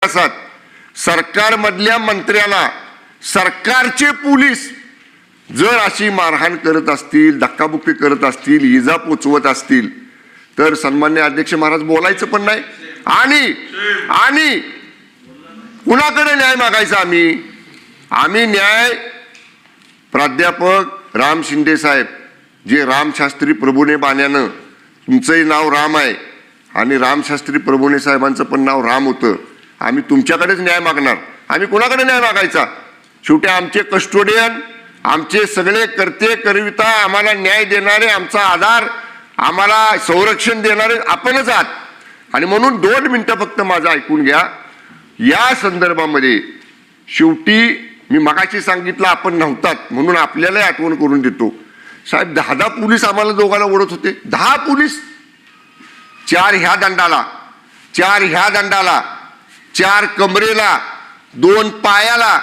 इतिहासात सरकारमधल्या मंत्र्याला सरकारचे पोलीस जर अशी मारहाण करत असतील, धक्काबुक्की करत असतील, इजा पोचवत असतील तर सन्मान्य अध्यक्ष महाराज बोलायचं पण नाही. आणि कुणाकडे न्याय मागायचा? आम्ही न्याय प्राध्यापक राम शिंदे साहेब, जे रामशास्त्री प्रभुने बाण्यानं, तुमचंही नाव राम आहे आणि रामशास्त्री प्रभुने साहेबांचं पण नाव राम होतं, आम्ही तुमच्याकडेच न्याय मागणार. आम्ही कुणाकडे न्याय मागायचा? शेवटी आमचे कस्टोडियन, आमचे सगळे करते करविता, आम्हाला न्याय देणारे, आमचा आधार, आम्हाला संरक्षण देणारे आपणच आहात. आणि म्हणून 2 मिनिटं फक्त माझं ऐकून घ्या. या संदर्भामध्ये शेवटी मी मगाशी सांगितलं आपण नव्हतात म्हणून आपल्याला आठवण करून देतो. साहेब 10 पोलीस आम्हाला दोघांना ओढत होते. 10 पोलीस, 4 ह्या दंडाला, 4 ह्या दंडाला, 4 कमरेला, 2 पायाला.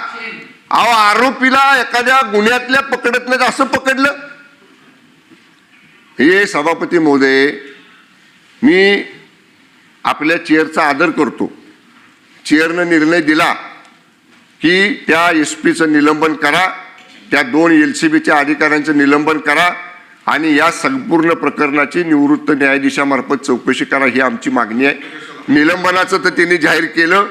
अहो आरोपीला एखाद्या गुन्ह्यातल्या पकडत नाही असं पकडलं. हे सभापती महोदय, मी आपल्या चेअरचा आदर करतो. चेअरनं निर्णय दिला की त्या SP चं निलंबन करा, त्या 2 LCBच्या अधिकाऱ्यांचं निलंबन करा आणि या संपूर्ण प्रकरणाची निवृत्त न्यायाधीशामार्फत चौकशी करा, ही आमची मागणी आहे. निलंबनाचं तर त्यांनी जाहीर केलं.